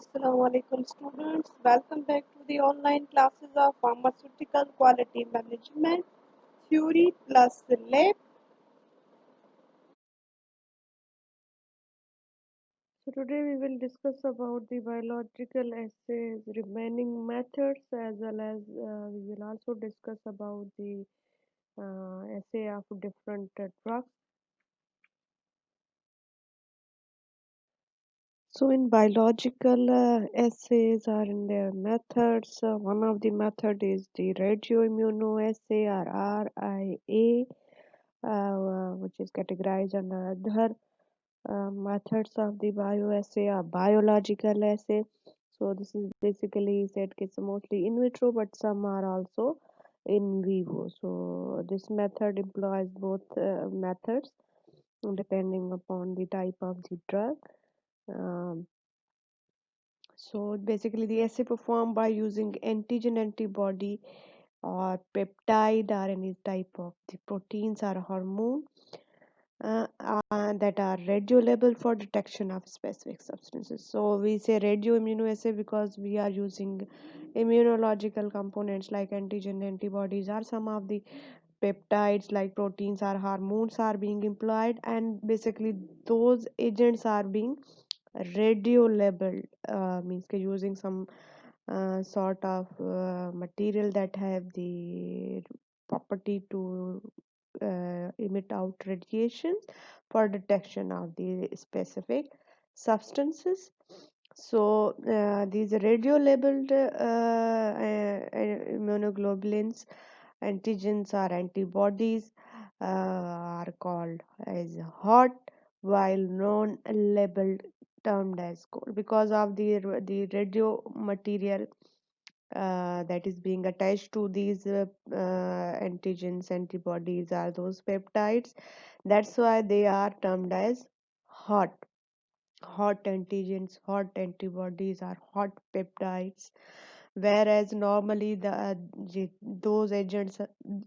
Assalamu alaikum students. Welcome back to the online classes of Pharmaceutical Quality Management Theory plus Lab. So today we will discuss about the biological assays remaining methods as well as we will also discuss about the assay of different drugs. So in biological assays are in their methods. One of the method is the radioimmunoassay or RIA, which is categorized under other methods of the bioassay or biological assay. So this is basically said it's mostly in vitro, but some are also in vivo. So this method employs both methods depending upon the type of the drug. Um, so basically the assay performed by using antigen antibody or peptide or any type of the proteins or hormone that are radiolabeled for detection of specific substances. So we say radioimmunoassay because we are using immunological components like antigen antibodies or some of the peptides like proteins or hormones are being employed, and basically those agents are being radio labeled, means using some sort of material that have the property to emit out radiations for detection of the specific substances. So these radio labeled immunoglobulins, antigens or antibodies are called as hot, while non-labeled termed as cold because of the radio material that is being attached to these antigens, antibodies, are those peptides. That's why they are termed as hot. Hot antigens, hot antibodies, are hot peptides. Whereas normally those agents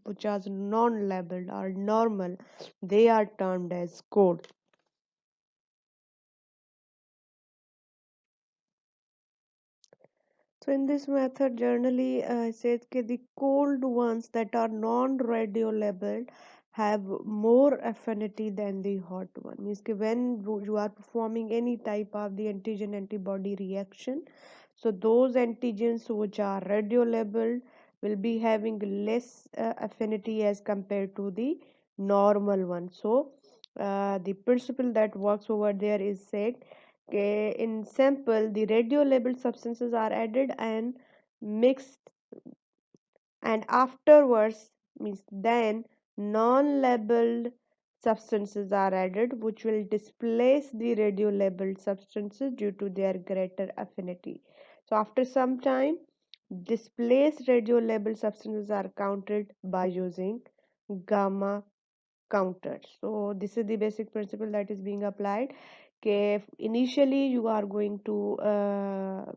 which are non-labeled or normal, they are termed as cold. So in this method, generally says that the cold ones that are non-radio labeled have more affinity than the hot one. Means that when you are performing any type of the antigen antibody reaction, so those antigens which are radio labeled will be having less affinity as compared to the normal one. So the principle that works over there is said, okay, in sample, the radio-labeled substances are added and mixed, and afterwards, means then non-labeled substances are added, which will displace the radio-labeled substances due to their greater affinity. So after some time, displaced radio-labeled substances are counted by using gamma counters. So this is the basic principle that is being applied. Okay, initially you are going to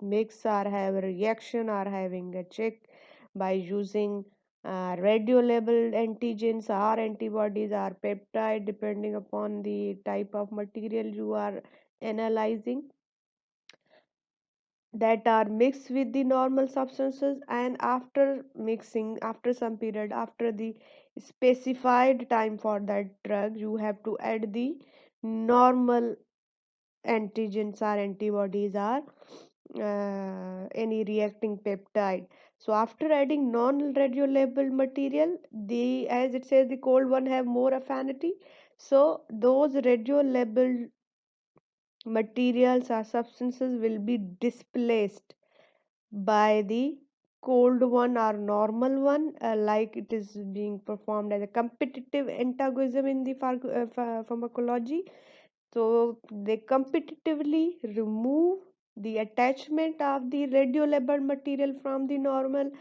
mix or have a reaction or having a check by using radio labeled antigens or antibodies or peptide depending upon the type of material you are analyzing, that are mixed with the normal substances, and after mixing, after some period, after the specified time for that drug, you have to add the normal antigens or antibodies or any reacting peptide. So after adding non-radiolabeled material, the, as it says, the cold one have more affinity, so those radiolabeled materials or substances will be displaced by the cold one or normal one, like it is being performed as a competitive antagonism in the pharmacology. So they competitively remove the attachment of the radiolabeled material from the normal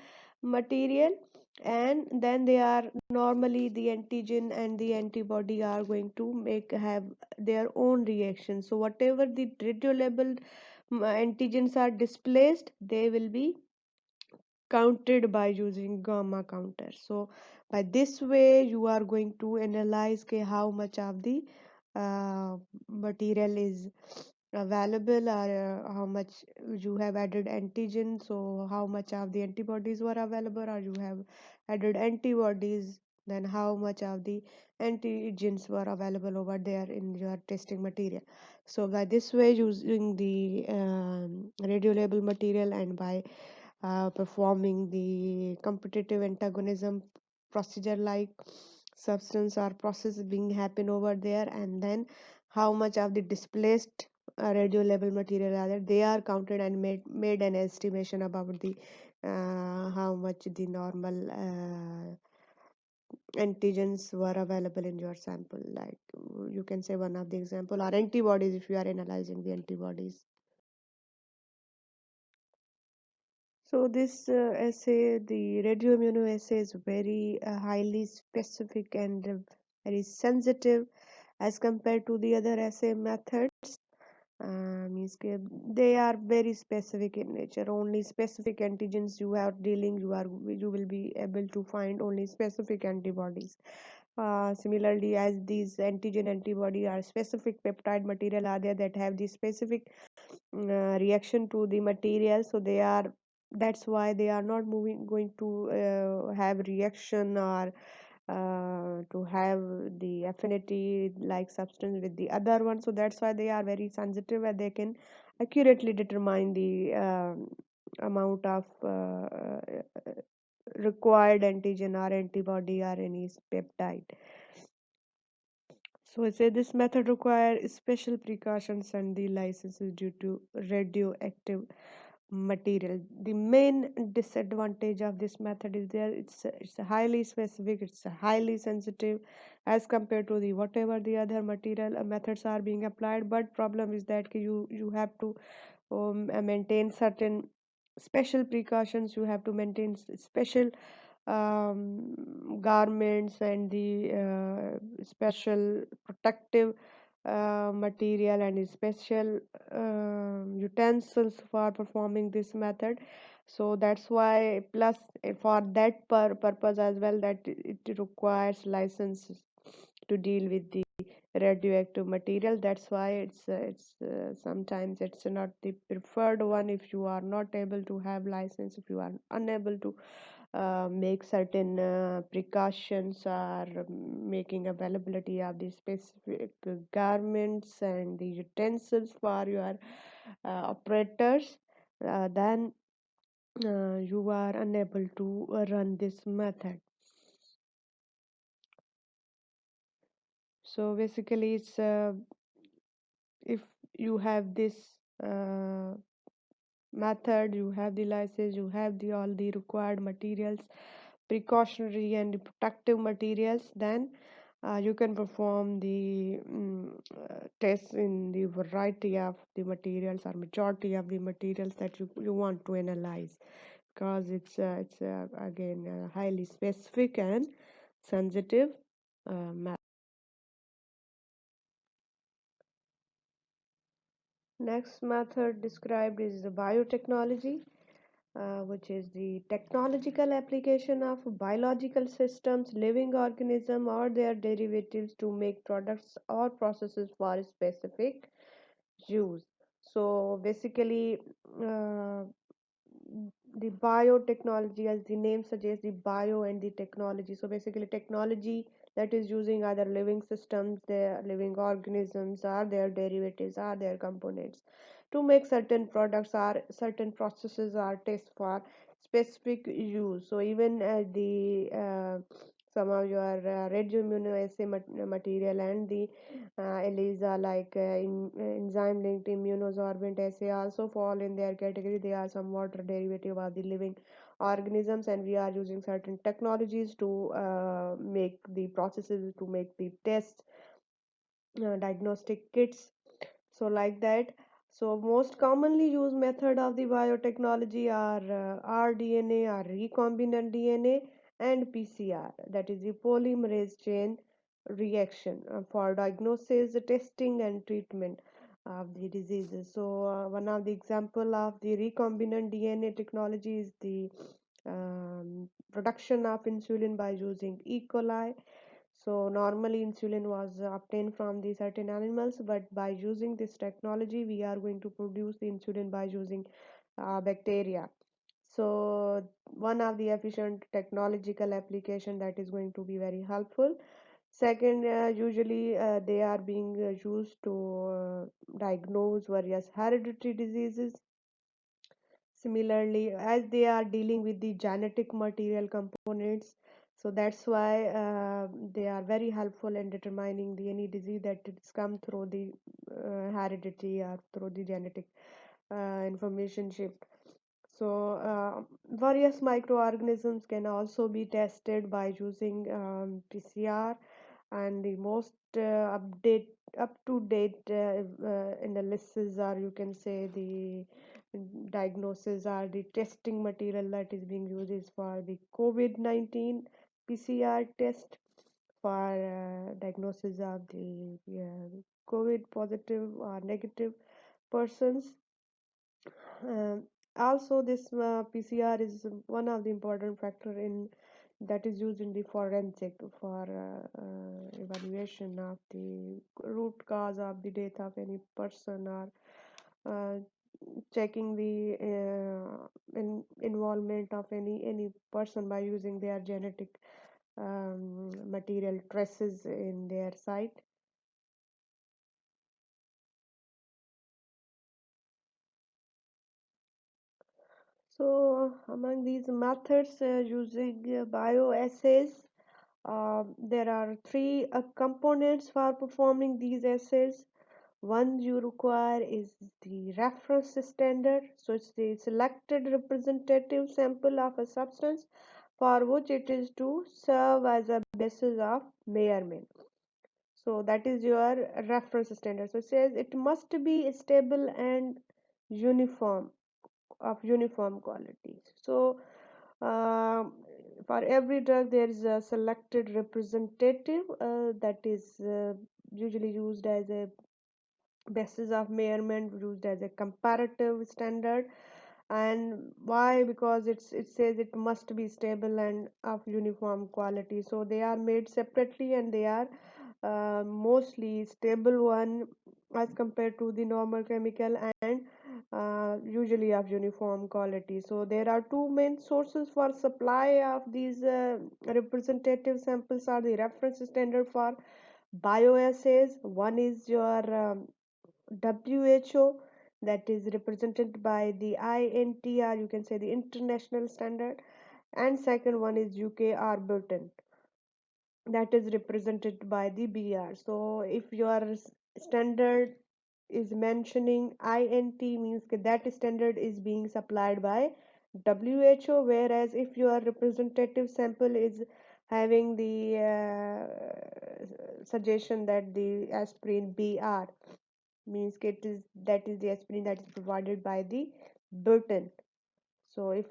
material, and then they are normally the antigen and the antibody are going to have their own reaction. So whatever the radiolabeled antigens are displaced, they will be counted by using gamma counter. So by this way you are going to analyze how much of the material is available, or how much you have added antigen, so how much of the antibodies were available, or you have added antibodies, then how much of the antigens were available over there in your testing material. So by this way, using the radio label material, and by performing the competitive antagonism procedure, like substance or process being happen over there, and then how much of the displaced radio label material are there, they are counted and made an estimation about the how much the normal antigens were available in your sample. Like you can say one of the example are antibodies, if you are analyzing the antibodies. So this assay, the radioimmunoassay, is very highly specific and very sensitive as compared to the other assay methods. Means they are very specific in nature. Only specific antigens you are dealing, you will be able to find only specific antibodies. Similarly, as these antigen antibody are specific peptide material are there that have the specific reaction to the material, so they are, that's why they are not moving going to have reaction, or to have the affinity like substance with the other one. So that's why they are very sensitive, and they can accurately determine the amount of required antigen or antibody or any peptide. So I say this method requires special precautions and the licenses due to radioactive material. The main disadvantage of this method is there, it's a highly specific, it's a highly sensitive as compared to the whatever the other material methods are being applied. But problem is that you have to maintain certain special precautions, you have to maintain special garments and the special protective material and special utensils for performing this method. So that's why, plus for that purpose as well, that it requires licenses to deal with the radioactive material. That's why it's sometimes it's not the preferred one if you are not able to have license, if you are unable to make certain precautions, or making availability of the specific garments and the utensils for your operators, then you are unable to run this method. So basically, it's if you have this uh, method, you have the license, you have the all the required materials, precautionary and protective materials, then you can perform the tests in the variety of the materials or majority of the materials that you want to analyze, because it's again highly specific and sensitive method. Next method described is the biotechnology, which is the technological application of biological systems, living organism or their derivatives to make products or processes for specific use. So basically, uh, the biotechnology, as the name suggests, the bio and the technology. So basically, technology that is using other living systems, their living organisms, or their derivatives, or their components to make certain products or certain processes or tests for specific use. So even the some of your radioimmunoassay material and the ELISA, like enzyme linked immunosorbent assay, also fall in their category. They are somewhat derivative of the living organisms, and we are using certain technologies to make the processes, to make the tests, diagnostic kits, so like that. So most commonly used method of the biotechnology are rDNA or recombinant DNA and PCR, that is the polymerase chain reaction, for diagnosis, testing and treatment of the diseases. So one of the example of the recombinant DNA technology is the production of insulin by using E. coli. So normally insulin was obtained from the certain animals, but by using this technology, we are going to produce the insulin by using bacteria. So one of the efficient technological application that is going to be very helpful. Second, usually they are being used to diagnose various hereditary diseases. Similarly, as they are dealing with the genetic material components, so that's why they are very helpful in determining the any disease that it's come through the heredity or through the genetic information shift. So various microorganisms can also be tested by using PCR, and the most up to date analysis, or you can say the diagnosis or the testing material that is being used is for the COVID-19 PCR test for diagnosis of the COVID positive or negative persons. um, Also, this PCR is one of the important factor in that is used in the forensic for evaluation of the root cause of the death of any person, or uh, checking the involvement of any person by using their genetic material traces in their site. So, among these methods using bioassays, there are three components for performing these assays. One you require is the reference standard. So, it's the selected representative sample of a substance for which it is to serve as a basis of measurement. So, that is your reference standard. So, it says it must be stable and uniform, of uniform quality. So, um, for every drug, there is a selected representative that is usually used as a basis of measurement, used as a comparative standard. And why? Because it says it must be stable and of uniform quality. So they are made separately, and they are mostly stable one as compared to the normal chemical, and usually of uniform quality. So there are two main sources for supply of these representative samples are the reference standard for bioassays. One is your WHO, that is represented by the INT, or you can say the international standard, and second one is UK or Britain, that is represented by the BR. So if your standard is mentioning INT, means that standard is being supplied by WHO, whereas if your representative sample is having the suggestion that the aspirin BR, means that is the aspirin that is provided by the Britain. So if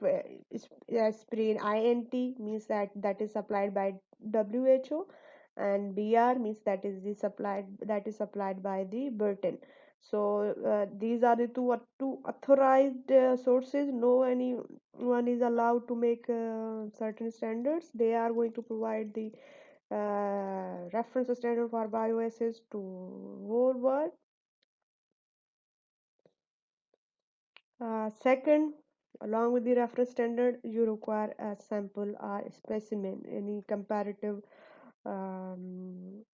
aspirin INT means that is supplied by WHO, and BR means that is supplied by the Britain. So these are the two authorized sources. No any one is allowed to make certain standards. They are going to provide the reference standard for bioassays to whole world. Second, along with the reference standard, you require a sample or specimen, any comparative um,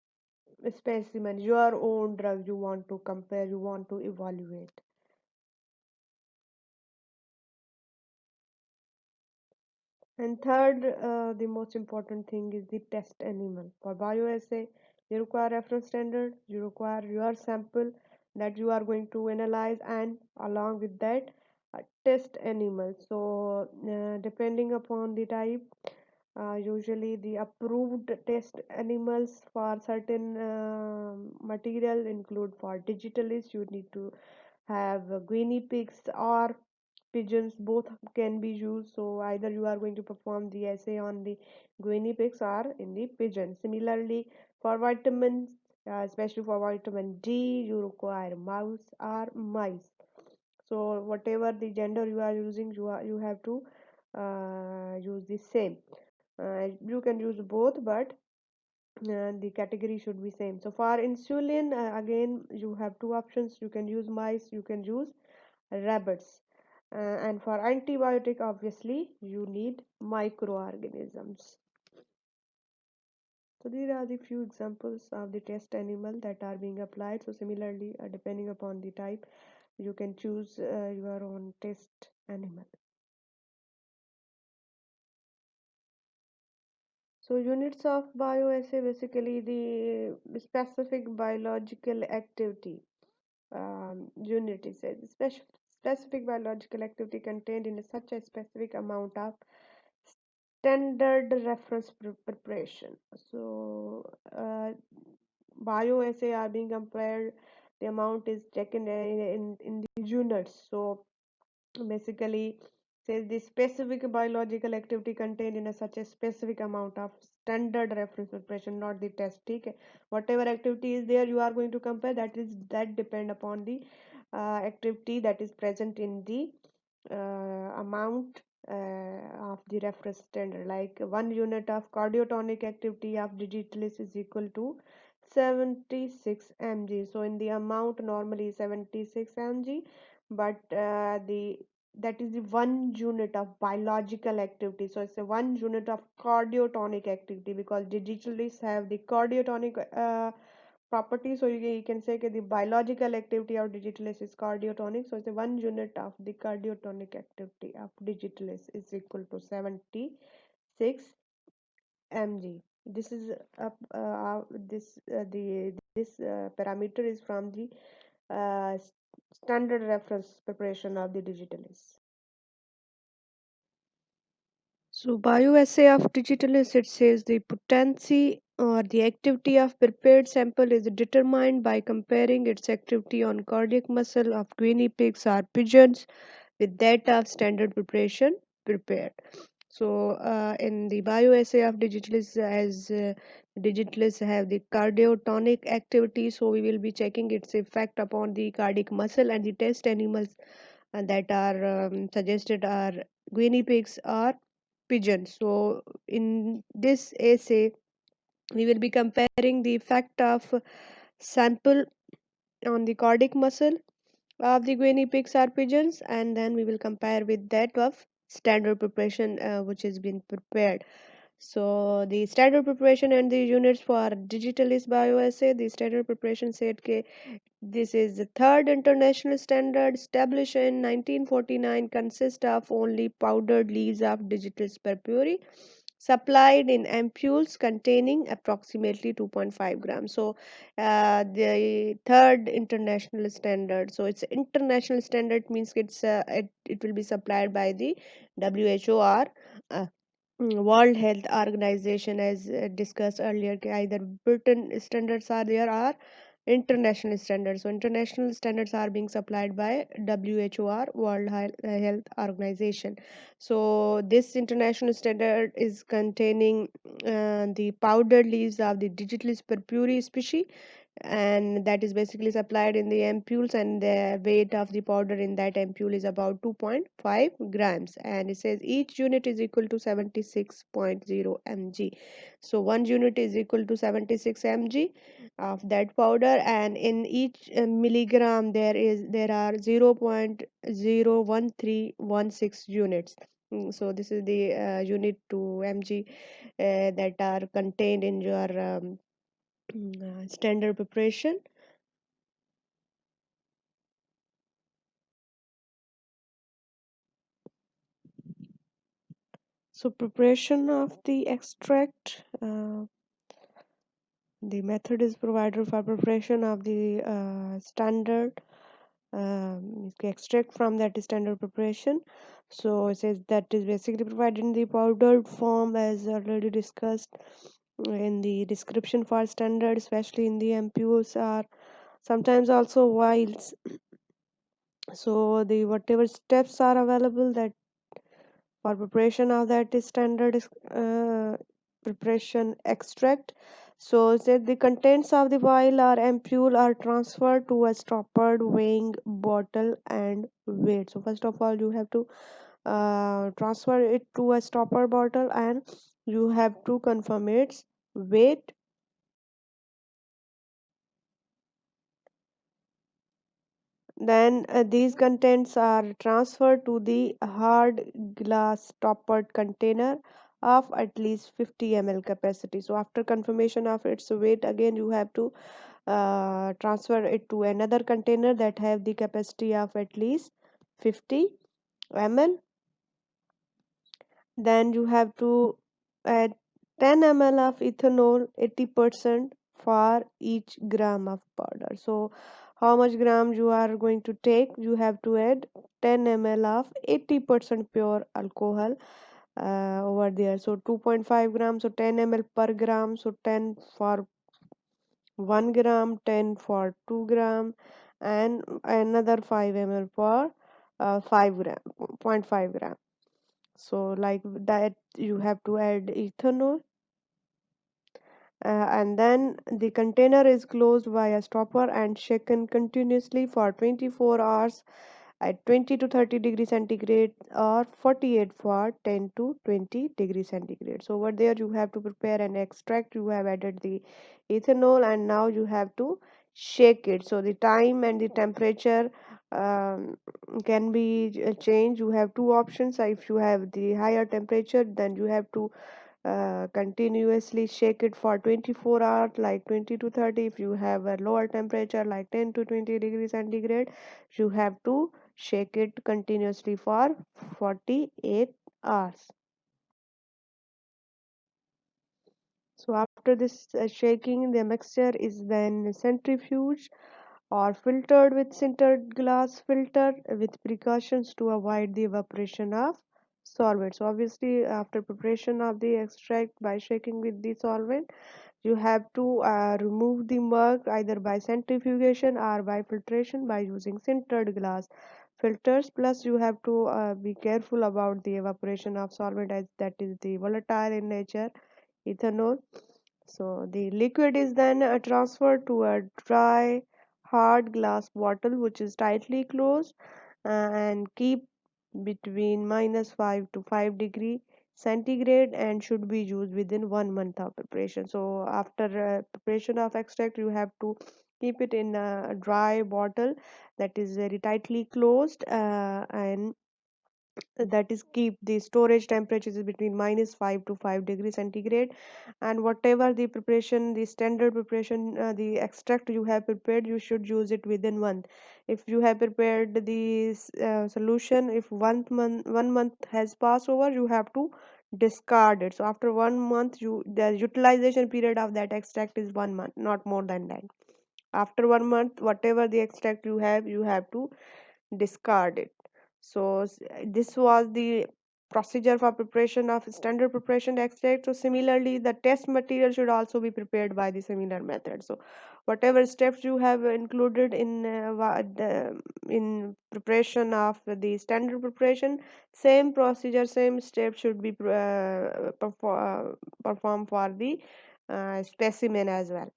specimen, your own drug you want to compare, you want to evaluate. And third, the most important thing is the test animal. For bioassay, you require reference standard, you require your sample that you are going to analyze, and along with that, a test animal. So, depending upon the type, usually the approved test animals for certain material include for digitalis, you need to have guinea pigs or pigeons, both can be used. So either you are going to perform the assay on the guinea pigs or in the pigeon. Similarly, for vitamins, especially for vitamin D, you require mouse or mice. So whatever the gender you are using, you have to use the same. You can use both, but The category should be same. So for insulin, again you have two options. You can use mice, you can use rabbits. And for antibiotic, obviously you need microorganisms. So these are the few examples of the test animal that are being applied. So similarly, depending upon the type, you can choose your own test animal. So units of bioassay, basically the specific biological activity. Unit is a specific biological activity contained in such a specific amount of standard reference preparation. So bioassay are being compared. The amount is taken in the units. So basically says the specific biological activity contained in such a specific amount of standard reference preparation, not the test. Okay, whatever activity is there you are going to compare, that depend upon the activity that is present in the amount of the reference standard. Like 1 unit of cardiotonic activity of Digitalis is equal to 76 mg. So in the amount normally 76 mg, but the that is the 1 unit of biological activity. So it's a 1 unit of cardiotonic activity, because Digitalis have the cardiotonic property. So you can say that the biological activity of Digitalis is cardiotonic. So it's a 1 unit of the cardiotonic activity of Digitalis is equal to 76 mg. This is this the this parameter is from the standard reference preparation of the Digitalis. So bioassay of Digitalis, it says the potency or the activity of prepared sample is determined by comparing its activity on cardiac muscle of guinea pigs or pigeons with that of standard preparation prepared. So in the bioassay of Digitalis, as Digitalis have the cardiotonic activity, so we will be checking its effect upon the cardiac muscle, and the test animals that are suggested are guinea pigs or pigeons. So in this essay, we will be comparing the effect of sample on the cardiac muscle of the guinea pigs or pigeons, and then we will compare with that of standard preparation which has been prepared. So the standard preparation and the units for Digitalis bioassay, the standard preparation said this is the third international standard established in 1949, consists of only powdered leaves of Digitalis purpurea supplied in ampoules containing approximately 2.5 grams. So the third international standard, so it's international standard means it will be supplied by the WHO or uh, World Health Organization, as discussed earlier. Either Britain standards are there or international standards. So international standards are being supplied by WHO or Health Organization. So this international standard is containing the powdered leaves of the Digitalis purpurea species, and that is basically supplied in the ampoules, and the weight of the powder in that ampoule is about 2.5 grams, and it says each unit is equal to 76.0 mg. So 1 unit is equal to 76 mg of that powder, and in each milligram there are 0.01316 units. So this is the unit to mg that are contained in your standard preparation. So preparation of the extract, the method is provided for preparation of the standard extract from that standard preparation. So it says that is basically provided in the powdered form, as already discussed in the description for standard, especially in the ampoules or sometimes also vials. So the whatever steps are available that for preparation of that standard preparation extract. So that the contents of the vial or ampule are transferred to a stoppered weighing bottle and weighed. So first of all you have to transfer it to a stopper bottle, and you have to confirm its weight Then these contents are transferred to the hard glass toppered container of at least 50 ml capacity. So after confirmation of its weight, again you have to transfer it to another container that have the capacity of at least 50 ml. Then you have to add 10 ml of ethanol, 80% for each gram of powder. So how much grams you are going to take, you have to add 10 ml of 80% pure alcohol over there. So 2.5 grams, so 10 ml per gram, so 10 for 1 gram, 10 for 2 gram, and another 5 ml for 5 gram, zero point 0.5 gram. So like that you have to add ethanol, and then the container is closed by a stopper and shaken continuously for 24 hours at 20 to 30 degrees centigrade, or 48 for 10 to 20 degrees centigrade. So over there you have to prepare an extract. You have added the ethanol and now you have to shake it. So the time and the temperature um, can be changed. You have two options. If you have the higher temperature, then you have to continuously shake it for 24 hours, like 20 to 30. If you have a lower temperature like 10 to 20 degrees centigrade, you have to shake it continuously for 48 hours. So after this shaking, the mixture is then centrifuged or filtered with sintered glass filter with precautions to avoid the evaporation of solvent. So obviously after preparation of the extract by shaking with the solvent, you have to remove the mug either by centrifugation or by filtration by using sintered glass filters. Plus you have to be careful about the evaporation of solvent, as that is the volatile in nature, ethanol. So the liquid is then transferred to a dry hard glass bottle which is tightly closed and keep between -5 to 5 degree centigrade and should be used within 1 month of preparation. So after preparation of extract, you have to keep it in a dry bottle that is very tightly closed, and that is keep the storage temperatures between -5 to 5 degrees centigrade. And whatever the preparation, the standard preparation, the extract you have prepared, you should use it within 1 month. If you have prepared the solution, if 1 month has passed over, you have to discard it. So after 1 month, the utilization period of that extract is 1 month, not more than that. After 1 month, whatever the extract you have to discard it. So this was the procedure for preparation of standard preparation extract. So similarly, the test material should also be prepared by the similar method. So whatever steps you have included in in preparation of the standard preparation, same procedure, same steps should be performed for the specimen as well.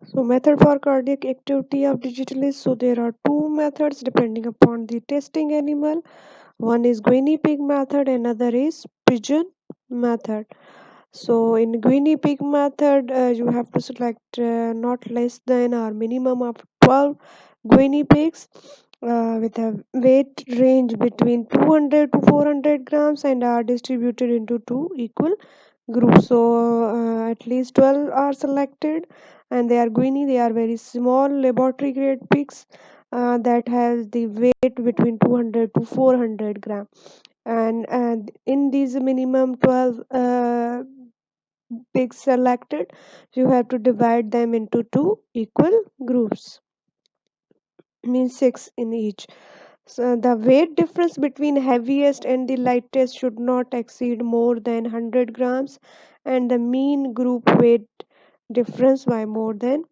So method for cardiac activity of digitalis. So there are two methods depending upon the testing animal. One is guinea pig method, another is pigeon method. So in guinea pig method, you have to select not less than or minimum of 12 guinea pigs with a weight range between 200 to 400 grams and are distributed into two equal groups. So at least 12 are selected, and they are guinea. They are very small laboratory grade pigs that has the weight between 200 to 400 gram. And in these minimum 12 pigs selected, you have to divide them into two equal groups, means six in each. So the weight difference between heaviest and the lightest should not exceed more than 100 grams, and the mean group weight difference by more than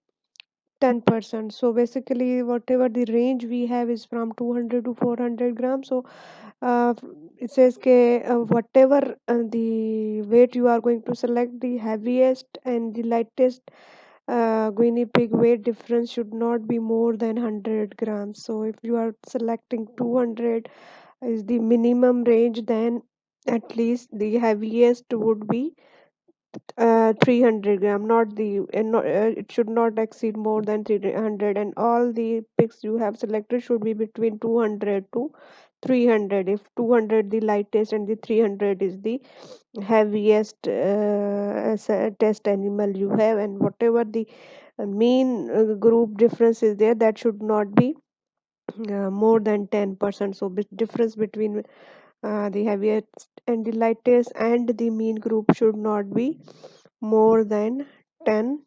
10%. So basically whatever the range we have is from 200 to 400 grams. So uh, it says whatever the weight you are going to select, the heaviest and the lightest guinea pig weight difference should not be more than 100 grams. So if you are selecting 200 is the minimum range, then at least the heaviest would be 300 gram, not the it should not exceed more than 300, and all the pigs you have selected should be between 200 to 300. If 200 the lightest and the 300 is the heaviest test animal you have, and whatever the mean group difference is there, that should not be more than 10%. So difference between the heaviest and the lightest and the mean group should not be more than 10%.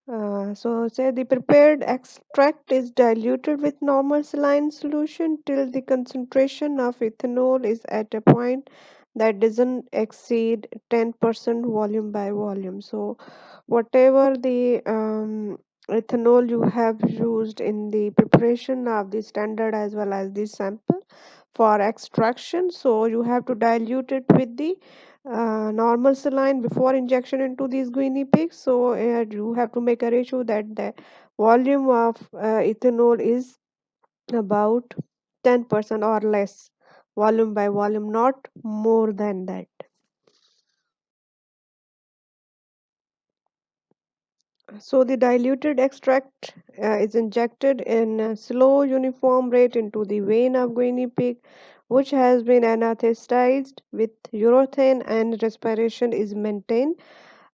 So say the prepared extract is diluted with normal saline solution till the concentration of ethanol is at a point that doesn't exceed 10% volume by volume. So whatever the ethanol you have used in the preparation of the standard as well as the sample for extraction, so you have to dilute it with the normal saline before injection into these guinea pigs. So you have to make a ratio that the volume of ethanol is about 10% or less, volume by volume, not more than that. So the diluted extract is injected in a slow uniform rate into the vein of guinea pig, which has been anesthetized with urethane, and respiration is maintained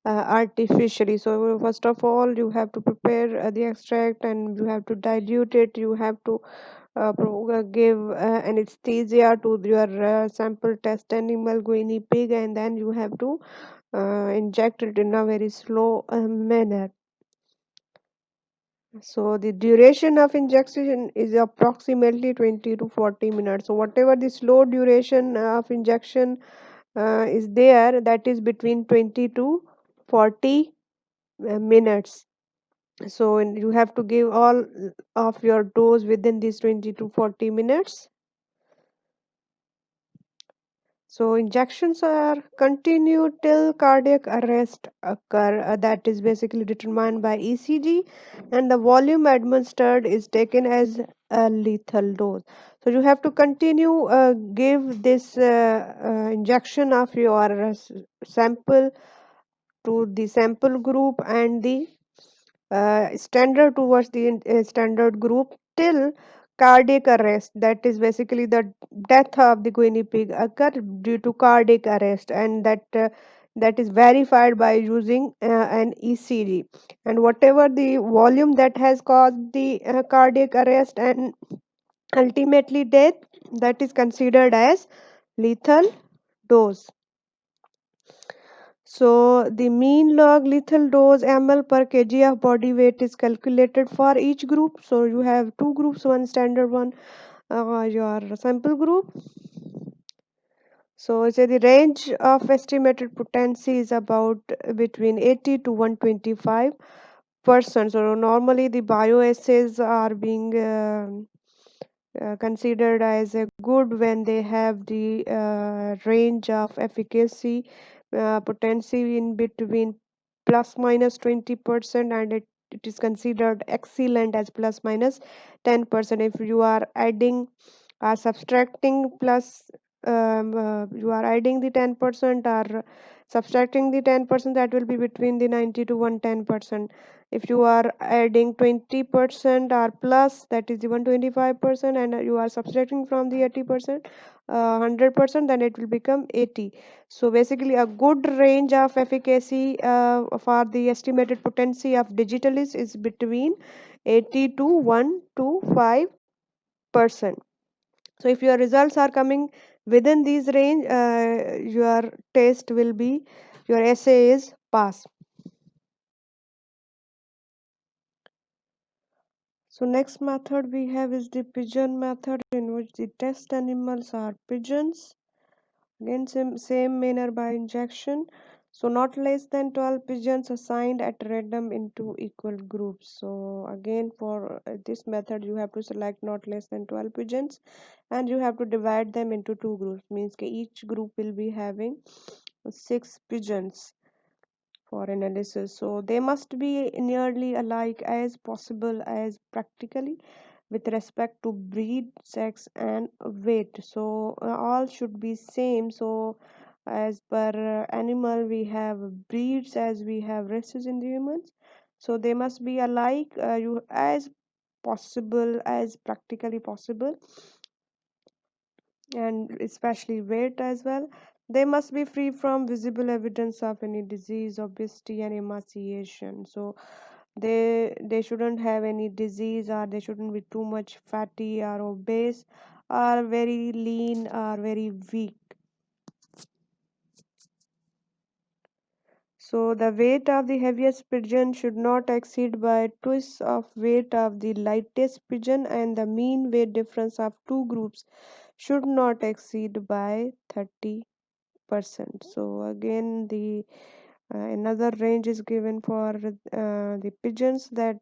artificially. So first of all, you have to prepare the extract and you have to dilute it. You have to give anesthesia to your sample test animal guinea pig, and then you have to inject it in a very slow manner. So the duration of injection is approximately 20 to 40 minutes. So whatever the slow duration of injection is there, that is between 20 to 40 minutes. So you have to give all of your dose within these 20 to 40 minutes. So injections are continued till cardiac arrest occur. That is basically determined by ECG, and the volume administered is taken as a lethal dose. So you have to continue give this injection of your sample to the sample group and the standard towards the standard group till cardiac arrest. That is basically the death of the guinea pig occur due to cardiac arrest, and that is verified by using an ECG. And whatever the volume that has caused the cardiac arrest and ultimately death, that is considered as lethal dose. So the mean log lethal dose ml per kg of body weight is calculated for each group. So you have two groups, one standard, one your sample group. So say the range of estimated potency is about between 80 to 125%. So normally the bioassays are being considered as a good when they have the range of efficacy potency in between plus minus 20%, and it is considered excellent as plus minus 10%. If you are adding subtracting plus you are adding the 10% or subtracting the 10%, that will be between the 90 to 110%. If you are adding 20% or plus, that is the 125%, and you are subtracting from the 80%, 100%, then it will become 80. So basically a good range of efficacy for the estimated potency of Digitalis is between 80 to 1 to 5%. So if your results are coming within these range, your test will be, your essay is pass. So next method we have is the pigeon method, in which the test animals are pigeons. Again same manner by injection. So not less than 12 pigeons assigned at random into equal groups. So again for this method you have to select not less than 12 pigeons, and you have to divide them into two groups. Means each group will be having 6 pigeons for analysis. So they must be nearly alike as possible as practically with respect to breed, sex, and weight. So all should be same. So As per animal, we have breeds as we have races in the humans. So they must be alike, you as possible, as practically possible, and especially weight as well. They must be free from visible evidence of any disease, obesity, and emaciation. So they shouldn't have any disease, or they shouldn't be too much fatty or obese, or very lean or very weak. So the weight of the heaviest pigeon should not exceed by twice of weight of the lightest pigeon, and the mean weight difference of two groups should not exceed by 30%. So again, the another range is given for the pigeons, that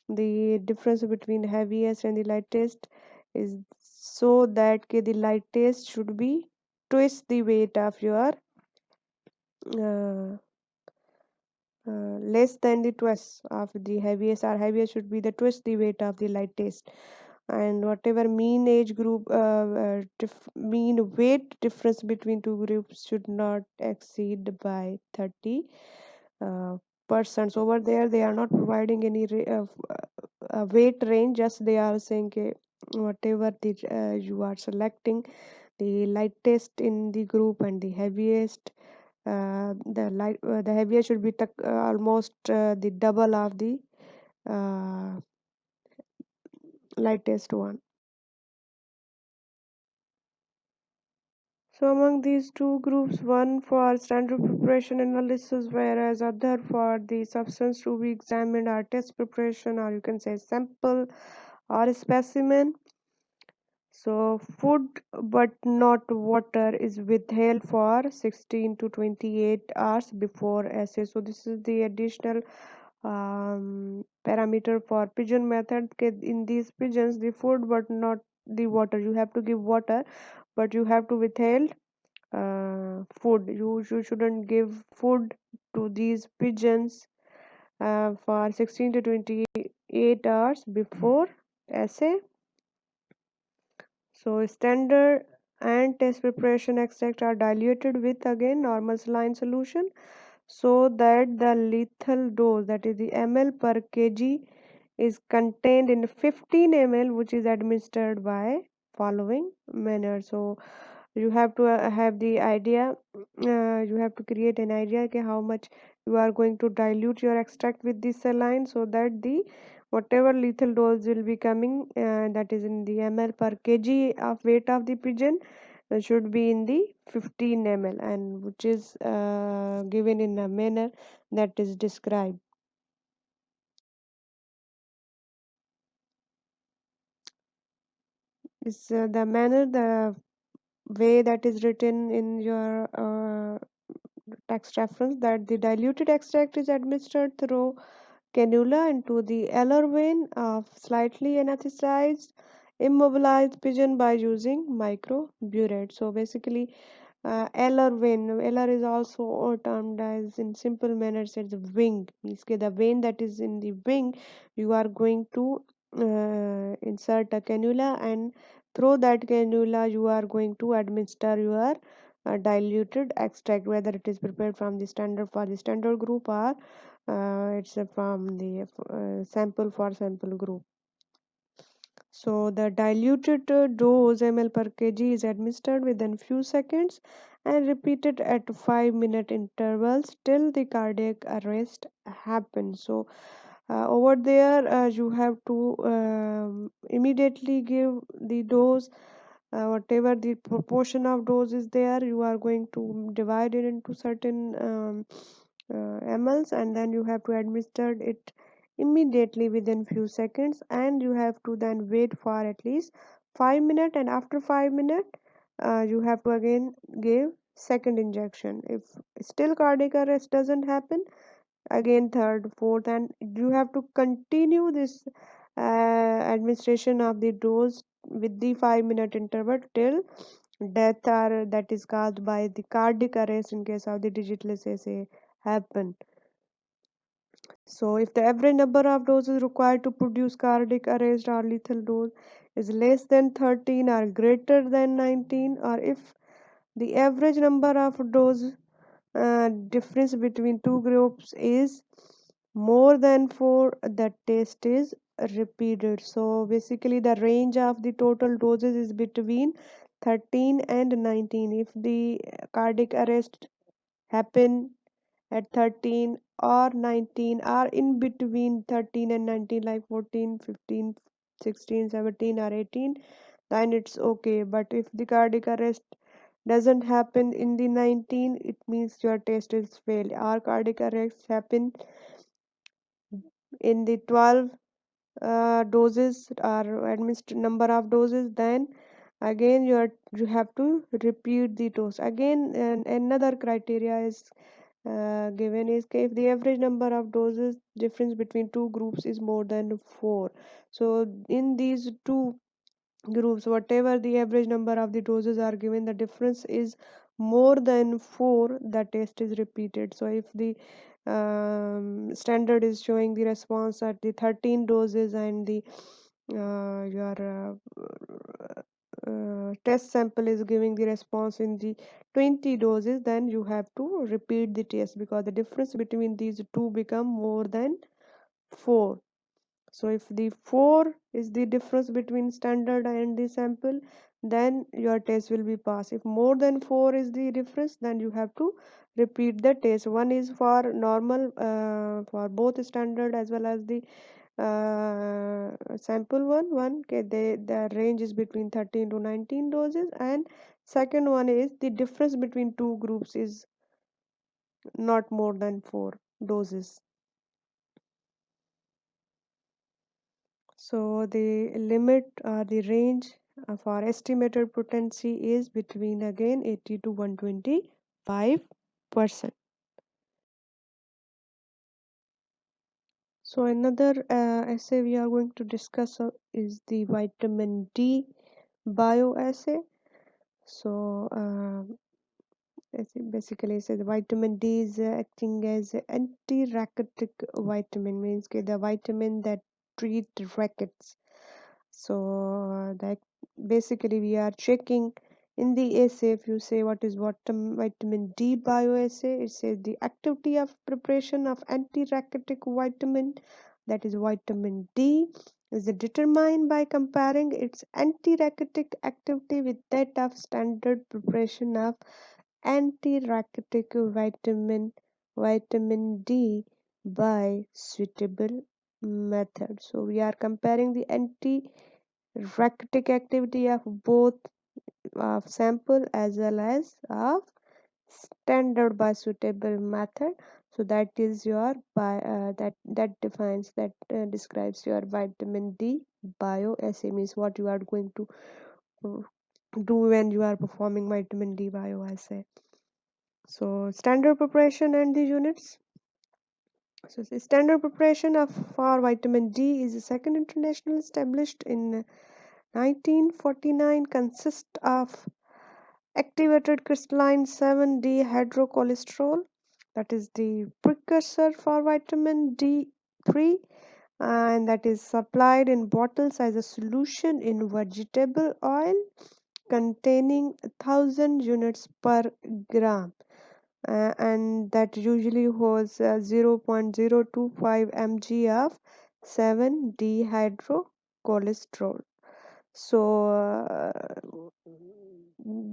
the difference between heaviest and the lightest is so that the lightest should be twice the weight of your uh, less than the twice of the heaviest, or heaviest should be the twice the weight of the lightest. And whatever mean age group mean weight difference between two groups should not exceed by 30 uh, percent. Over there they are not providing any weight range, just they are saying whatever the you are selecting, the lightest in the group and the heaviest, the heaviest should be almost the double of the uh, lightest one. So among these two groups, one for standard preparation analysis, whereas other for the substance to be examined or test preparation, or you can say sample or specimen. So food but not water is withheld for 16 to 28 hours before assay. So this is the additional parameter for pigeon method. In these pigeons, the food but not the water. You have to give water, but you have to withhold food. You shouldn't give food to these pigeons for 16 to 28 hours before assay. So standard and test preparation extract are diluted with again normal saline solution, so that the lethal dose, that is the ml per kg, is contained in 15 ml, which is administered by following manner. So you have to have the idea, you have to create an idea okay, how much you are going to dilute your extract with this saline, so that the whatever lethal dose will be coming, that is in the ml per kg of weight of the pigeon, should be in the 15 ml, and which is given in a manner that is described. Is the manner, the way that is written in your text reference, that the diluted extract is administered through cannula into the alar vein of slightly anesthetized immobilized pigeon by using microburette. So basically, alar vein, alar is also termed as, in simple manner, it's a wing, means the vein that is in the wing, you are going to insert a cannula, and through that cannula you are going to administer your diluted extract, whether it is prepared from the standard for the standard group, or it's from the sample for sample group. So the diluted dose ml per kg is administered within few seconds and repeated at 5-minute intervals till the cardiac arrest happens. So over there you have to immediately give the dose, whatever the proportion of dose is there, you are going to divide it into certain mls, and then you have to administer it immediately within few seconds, and you have to then wait for at least 5 minutes, and after 5 minutes you have to again give second injection. If still cardiac arrest doesn't happen, again third, fourth, and you have to continue this administration of the dose with the 5-minute interval till death, or that is caused by the cardiac arrest in case of the digitalis assay happen. So if the average number of doses required to produce cardiac arrest or lethal dose is less than 13 or greater than 19, or if the average number of dose difference between two groups is more than 4, the test is repeated. So basically the range of the total doses is between 13 and 19. If the cardiac arrest happen at 13 or 19 or in between 13 and 19, like 14, 15, 16, 17 or 18, then it's okay. But if the cardiac arrest doesn't happen in the 19, it means your test is failed. Or cardiac arrest happen in the 12 doses or administered number of doses, then again you have to repeat the dose again. And another criteria is given is if the average number of doses difference between two groups is more than 4. So in these two groups, whatever the average number of the doses are given, the difference is more than 4, the test is repeated. So if the standard is showing the response at the 13 doses and the your test sample is giving the response in the 20 doses, then you have to repeat the test because the difference between these two become more than 4. So if the 4 is the difference between standard and the sample, then your test will be passed. If more than 4 is the difference, then you have to repeat the test. One is for normal, for both standard as well as the sample one. Okay, the range is between 13 to 19 doses, and second one is the difference between two groups is not more than 4 doses. So the limit or the range for estimated potency is between again 80 to 125%. So another assay we are going to discuss is the vitamin D bioassay. So basically it says vitamin D is acting as anti-rachitic vitamin, means the vitamin that treat rackets. So that basically we are checking in the essay. If you say what is vitamin D bioassay, it says the activity of preparation of anti-rachitic vitamin, that is vitamin D, is determined by comparing its anti-rachitic activity with that of standard preparation of anti-rachitic vitamin D by suitable method. So we are comparing the anti-rachitic activity of both of sample as well as of standard by suitable method. So that is your that defines that describes your vitamin D bioassay, means what you are going to uh, do when you are performing vitamin D bioassay. So standard preparation and the units. So the standard preparation of for vitamin D is the second international established in 1949, consists of activated crystalline 7D hydrocholesterol, that is the precursor for vitamin D3, and that is supplied in bottles as a solution in vegetable oil containing 1000 units per gram, and that usually holds 0.025 mg of 7-dehydrocholesterol. So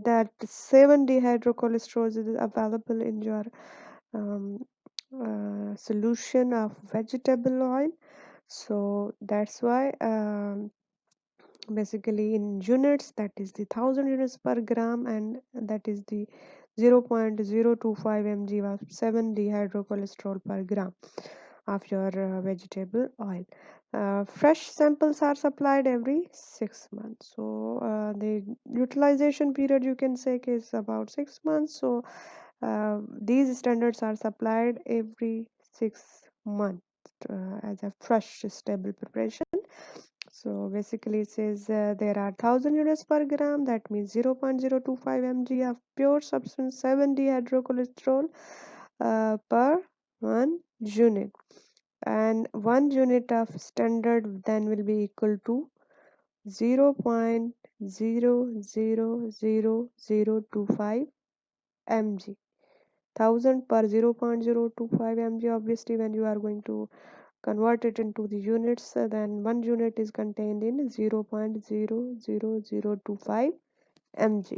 that 7-dehydrocholesterol is available in your um, solution of vegetable oil. So that's why basically in units, that is the 1000 units per gram, and that is the 0.025 mg of 7-dehydrocholesterol per gram of your vegetable oil. Fresh samples are supplied every 6 months. So the utilization period you can say is about 6 months. So these standards are supplied every 6 months as a fresh stable preparation. So basically it says there are 1000 units per gram, that means 0.025 mg of pure substance 7-dehydrocholesterol per 1 unit, and 1 unit of standard then will be equal to 0. 0.00025 mg, 1000 per 0.025 mg. Obviously, when you are going to convert it into the units, then one unit is contained in 0.00025 mg.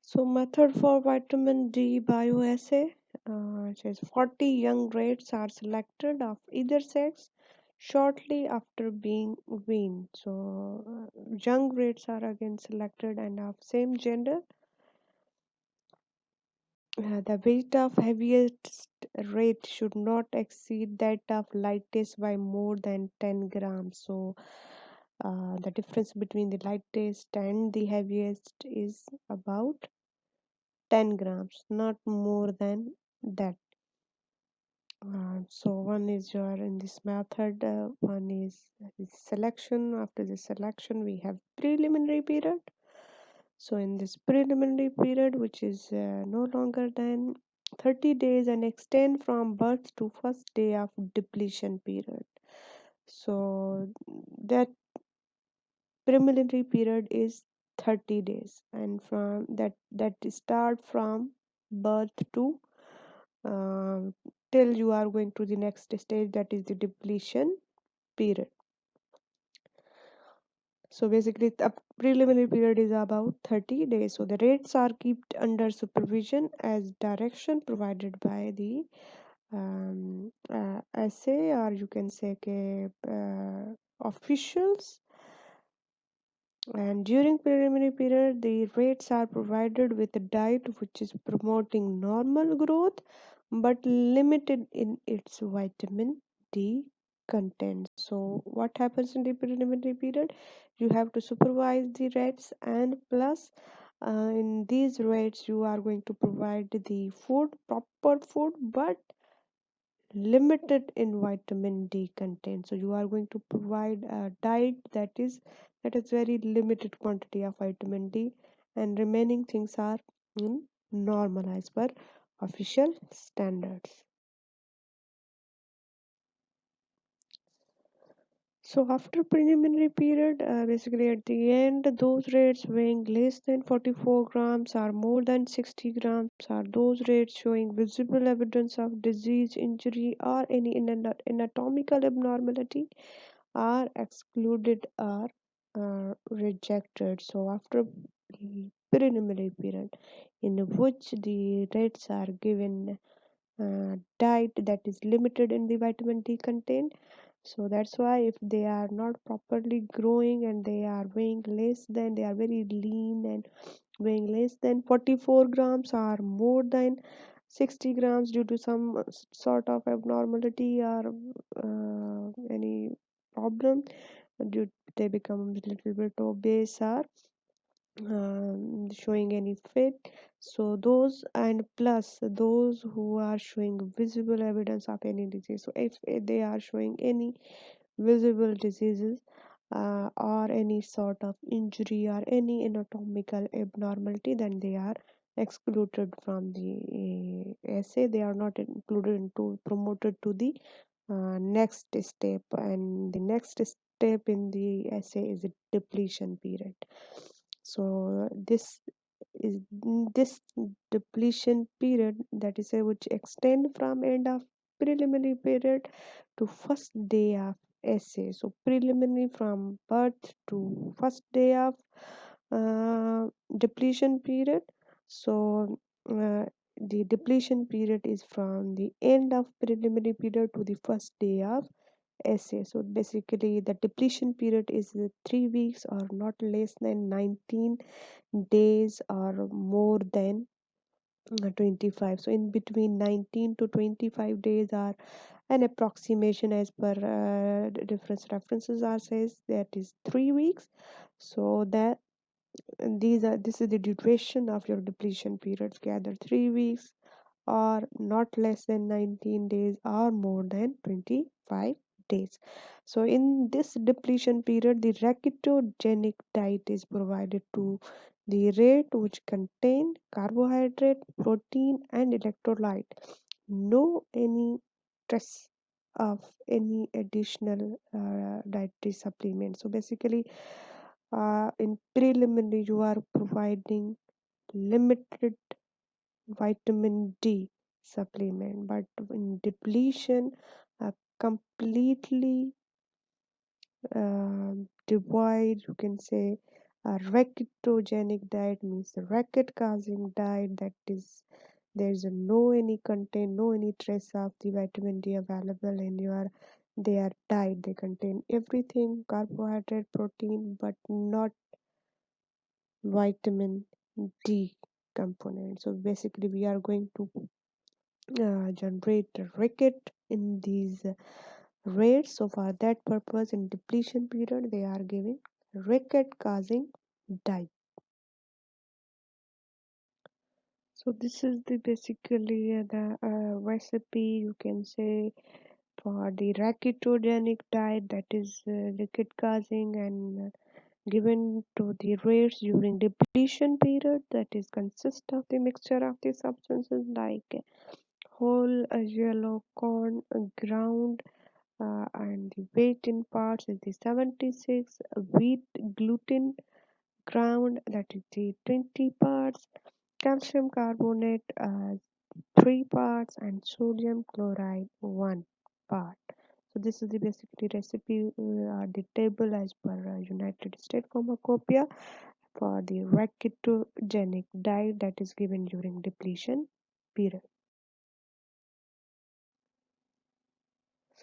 So method for vitamin D bioassay, it says 40 young rats are selected of either sex shortly after being weaned. So young rats are again selected and of same gender. The weight of heaviest rat should not exceed that of lightest by more than 10 grams. So the difference between the lightest and the heaviest is about 10 grams, not more than that. So one is your in this method, one is selection. After the selection, we have preliminary period. So in this preliminary period, which is no longer than 30 days and extend from birth to first day of depletion period. So that preliminary period is 30 days, and from that start from birth to um, till you are going to the next stage, that is the depletion period. So basically the preliminary period is about 30 days. So the rates are kept under supervision as direction provided by the assay, or you can say officials. And during preliminary period, the rates are provided with a diet which is promoting normal growth but limited in its vitamin D content. So, what happens in the preliminary period? You have to supervise the rats, and plus, in these rates, you are going to provide the food, proper food, but limited in vitamin D content. So you are going to provide a diet that is very limited quantity of vitamin D, and remaining things are in normal as per official standards. So after preliminary period, basically at the end, those rates weighing less than 44 grams or more than 60 grams are those rates showing visible evidence of disease, injury, or any anatomical abnormality are excluded or rejected. So after preliminary period, in which the rates are given diet that is limited in the vitamin D content, so that's why if they are not properly growing and they are weighing less than, they are very lean and weighing less than 44 grams or more than 60 grams due to some sort of abnormality or any problem, due they become a little bit obese or showing any fit. So those, and plus those who are showing visible evidence of any disease. So if they are showing any visible diseases or any sort of injury or any anatomical abnormality, then they are excluded from the essay. They are not included into promoted to the next step, and the next step in the essay is a depletion period. So is this depletion period, that is which extend from end of preliminary period to first day of essay. So preliminary from birth to first day of depletion period. So the depletion period is from the end of preliminary period to the first day of essay. So basically the depletion period is 3 weeks or not less than 19 days or more than 25. So in between 19 to 25 days are an approximation as per different references are says that is 3 weeks. So that this is the duration of your depletion periods, gather 3 weeks or not less than 19 days or more than 25 days. So in this depletion period, the rectogenic diet is provided to the rate which contain carbohydrate, protein, and electrolyte. No any stress of any additional dietary supplement. So basically, in preliminary, you are providing limited vitamin D supplement, but in depletion, a completely devoid, you can say, a rectogenic diet means the racket causing diet, that is there's no any contain, no any trace of the vitamin D available in your their diet. They contain everything, carbohydrate, protein, but not vitamin D component. So basically we are going to generate a ricket in these rates. So for that purpose, in depletion period, they are giving ricket causing diet. So this is the basically the recipe, you can say, for the rectogenic diet, that is ricket causing and given to the rates during depletion period, that is consist of the mixture of the substances like whole yellow corn ground, and the weight in parts is the 76, wheat gluten ground, that is the 20 parts, calcium carbonate 3 parts, and sodium chloride 1 part. So this is the basically recipe, the table as per United States Pharmacopoeia for the rectogenic diet that is given during depletion period.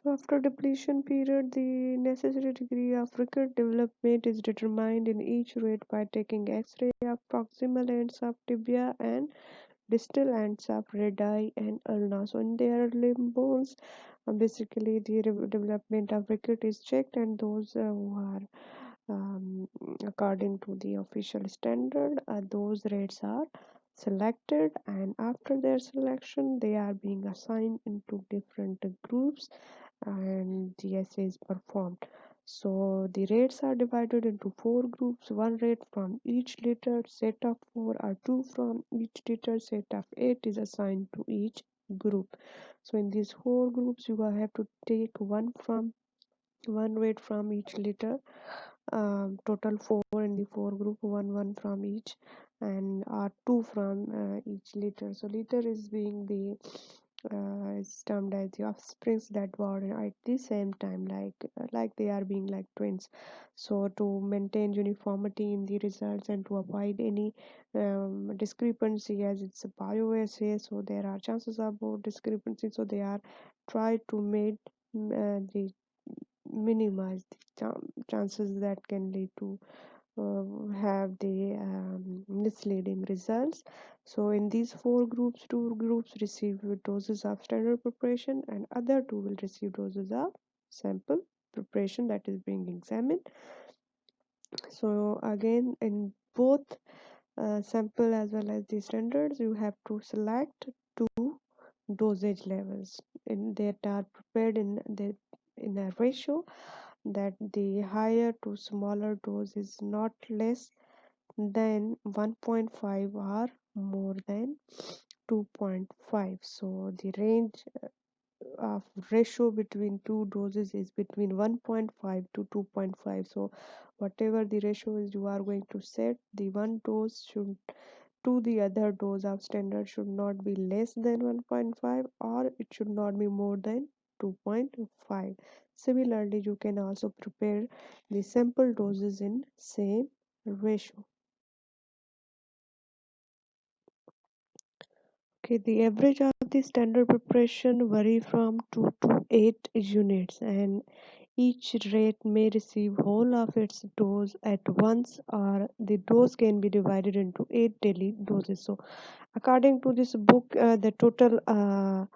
So after depletion period, the necessary degree of ricket development is determined in each rate by taking X-ray of proximal ends of tibia and distal ends of radii and ulna. So in their limb bones, basically the development of ricket is checked, and those who are um, according to the official standard, those rates are selected, and after their selection, they are being assigned into different groups and the essay is performed. So the rates are divided into four groups: one rate from each litter, set of four, or two from each litter, set of eight is assigned to each group. So in these four groups, you will have to take one rate from each litter, total four in the four group, one from each, and two from each litter. So litter is being the is termed as the offsprings that born at the same time, like they are being like twins. So to maintain uniformity in the results and to avoid any discrepancy, as it's a bioassay, so there are chances about discrepancy. So they are try to make the minimize the chances that can lead to have the misleading results. So in these four groups, two groups receive doses of standard preparation and other two will receive doses of sample preparation that is being examined. So again, in both sample as well as the standards, you have to select two dosage levels that are prepared in a ratio that the higher to smaller dose is not less than 1.5 or more than 2.5. So the range of ratio between two doses is between 1.5 to 2.5. So whatever the ratio is you are going to set, the one dose should to the other dose of standard should not be less than 1.5 or it should not be more than 2.5. Similarly, you can also prepare the sample doses in same ratio. Okay, the average of the standard preparation vary from 2 to 8 units, and each rate may receive whole of its dose at once, or the dose can be divided into 8 daily doses. So according to this book, the total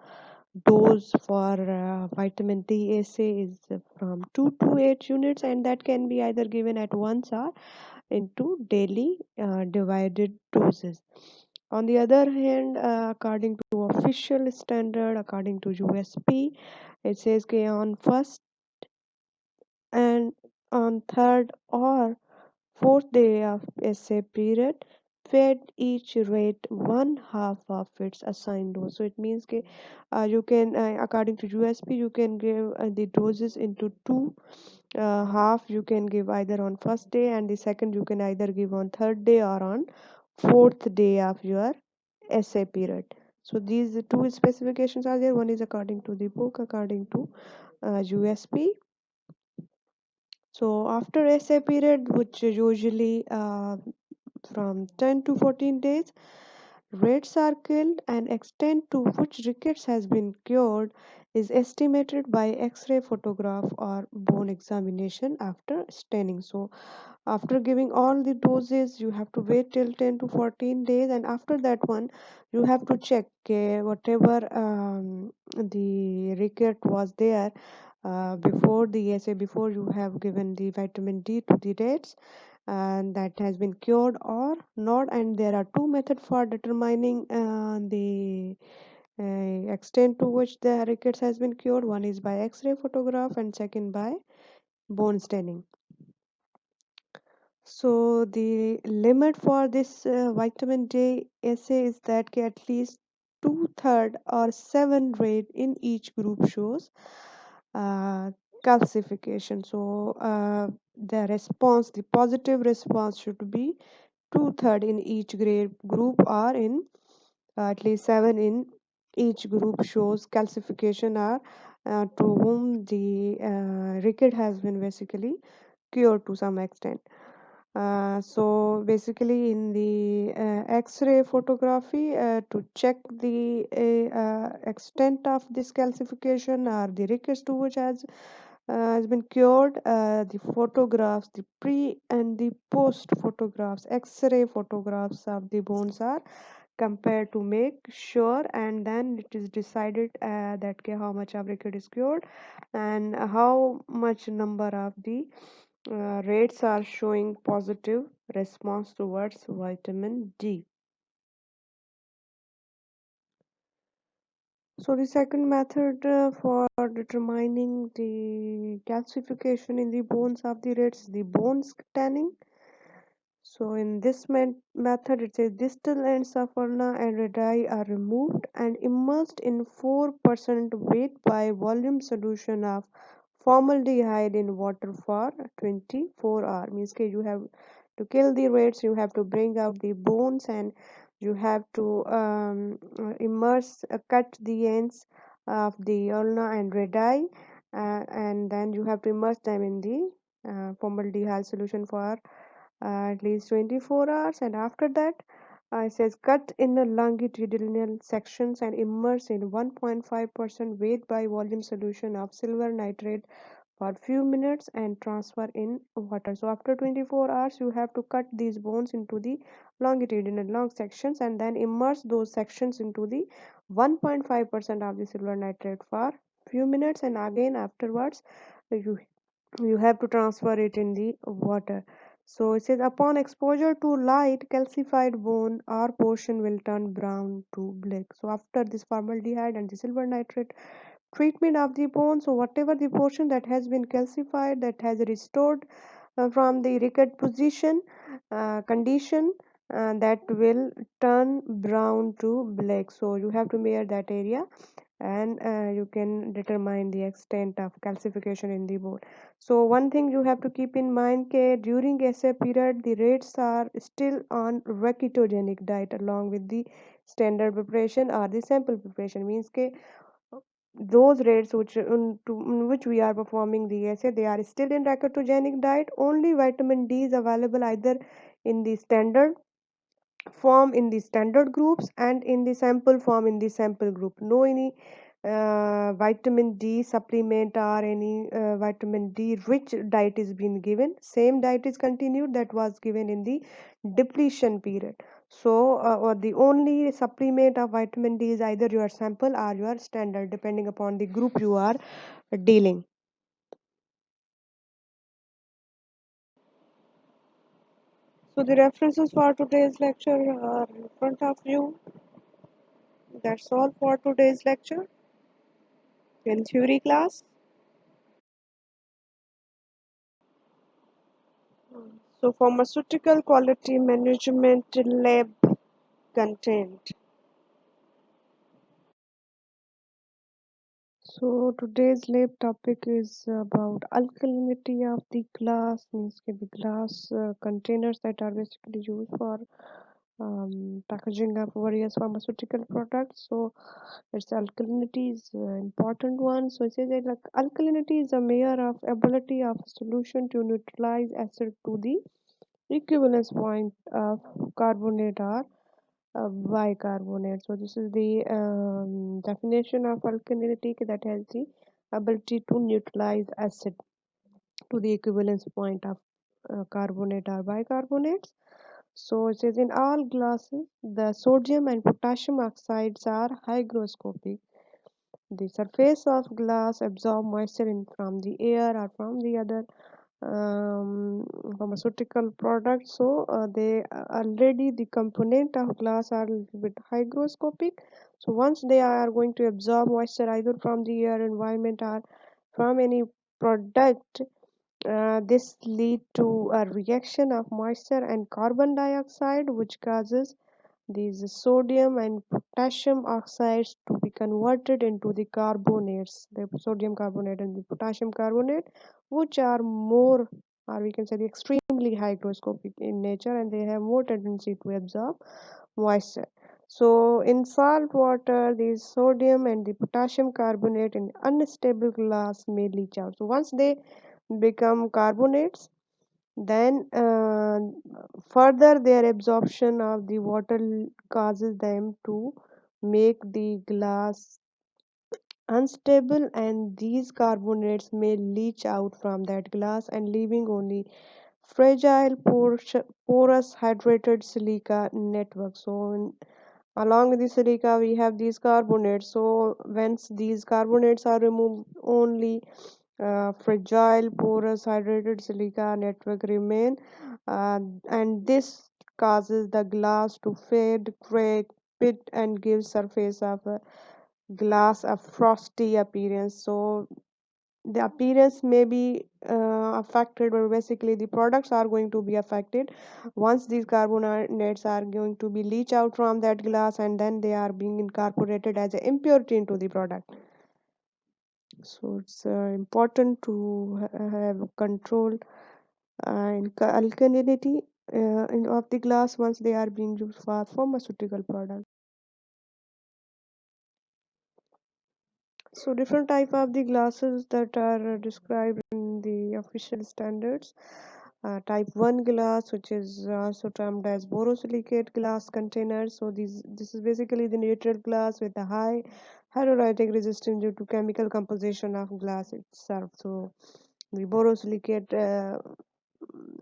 dose for vitamin D assay is from 2 to 8 units, and that can be either given at once or into daily divided doses. On the other hand, according to official standard, according to USP, it says that on first and on third or fourth day of essay period, fed each rat one half of its assigned dose. So it means that you can, according to USP, you can give the doses into two. Half you can give either on first day, and the second you can either give on third day or on fourth day of your essay period. So these two specifications are there. One is according to the book, according to USP. So after essay period, which usually from 10 to 14 days, rats are killed, and extent to which rickets has been cured is estimated by X-ray photograph or bone examination after staining. So after giving all the doses, you have to wait till 10 to 14 days, and after that one, you have to check whatever the ricket was there before the essay, before you have given the vitamin D to the rats, and that has been cured or not. And there are two methods for determining the extent to which the rickets has been cured. One is by X-ray photograph, and second by bone staining. So the limit for this vitamin D assay is that at least two-third or 7 rate in each group shows uh, calcification. So the positive response should be two-third in each grade group, or in at least 7 in each group shows calcification, or to whom the ricket has been basically cured to some extent. So basically in the X-ray photography, to check the extent of this calcification or the rickets to which has been cured, the photographs, the pre and the post photographs, X-ray photographs of the bones are compared to make sure, and then it is decided that how much of ricket is cured and how much number of the rates are showing positive response towards vitamin D. So the second method for determining the calcification in the bones of the rats is the bone scanning. So in this method, it says distal ends of ulna and radi are removed and immersed in 4% weight by volume solution of formaldehyde in water for 24 hours. Means that you have to kill the rats, you have to bring out the bones, and you have to cut the ends of the ulna and radi, and then you have to immerse them in the formaldehyde solution for at least 24 hours, and after that it says cut in the longitudinal sections and immerse in 1.5% weight by volume solution of silver nitrate for few minutes and transfer in water. So after 24 hours you have to cut these bones into the longitudinal long sections and then immerse those sections into the 1.5% of the silver nitrate for few minutes, and again afterwards you you have to transfer it in the water. So it says upon exposure to light, calcified bone or portion will turn brown to black. So after this formaldehyde and the silver nitrate treatment of the bone, so whatever the portion that has been calcified, that has restored from the ricket position condition, that will turn brown to black. So you have to measure that area, and you can determine the extent of calcification in the bone. So one thing you have to keep in mind that during essay period the rates are still on rectogenic diet along with the standard preparation or the sample preparation. Means that those rates in which we are performing the essay, they are still in rectogenic diet. Only vitamin D is available either in the standard form in the standard groups and in the sample form in the sample group. No any vitamin D supplement or any vitamin D rich diet is being given. Same diet is continued that was given in the depletion period. So or the only supplement of vitamin D is either your sample or your standard, depending upon the group you are dealing. So the references for today's lecture are in front of you. That's all for today's lecture in theory class. So, pharmaceutical quality management lab content. So, today's lab topic is about alkalinity of the glass, means के the glass containers that are basically used for packaging of various pharmaceutical products. So, its alkalinity is important one. So, it says that like alkalinity is a measure of ability of solution to neutralize acid to the equivalence point of carbonate or bicarbonate. So this is the definition of alkalinity that has the ability to neutralize acid to the equivalence point of carbonate or bicarbonates. So it says in all glasses, the sodium and potassium oxides are hygroscopic. The surface of glass absorb moisture from the air or from the other pharmaceutical products. So they already the component of glass are a little bit hygroscopic. So once they are going to absorb moisture either from the air environment or from any product, this lead to a reaction of moisture and carbon dioxide, which causes these sodium and potassium oxides to be converted into the carbonates, the sodium carbonate and the potassium carbonate, which are more, or we can say, the extremely hygroscopic in nature, and they have more tendency to absorb moisture. So, in salt water, the sodium and the potassium carbonate in unstable glass may leach out. So, once they become carbonates, then further their absorption of the water causes them to make the glass unstable, and these carbonates may leach out from that glass and leaving only fragile porous hydrated silica network. So along with the silica we have these carbonates. So once these carbonates are removed, only fragile porous hydrated silica network remain, uh, and this causes the glass to fade, crack, pit, and give surface of a glass a frosty appearance. So the appearance may be affected, but basically the products are going to be affected once these carbonates are going to be leach out from that glass, and then they are being incorporated as an impurity into the product. So it's important to have control and alkalinity of the glass once they are being used for pharmaceutical products. So different type of the glasses that are described in the official standards. Type 1 glass, which is also termed as borosilicate glass containers. So this is basically the neutral glass with a high hydrolytic resistance due to chemical composition of glass itself. So the borosilicate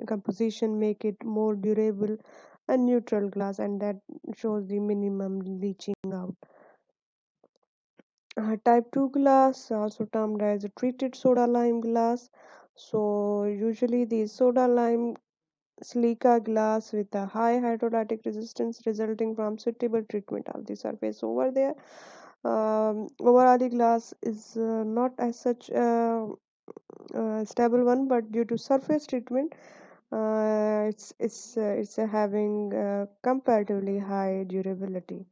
composition make it more durable and neutral glass, and that shows the minimum leaching out. Type 2 glass, also termed as a treated soda lime glass. So usually the soda lime silica glass with a high hydrolytic resistance resulting from suitable treatment of the surface over there. Overall, the glass is not as such stable one, but due to surface treatment, it's having comparatively high durability.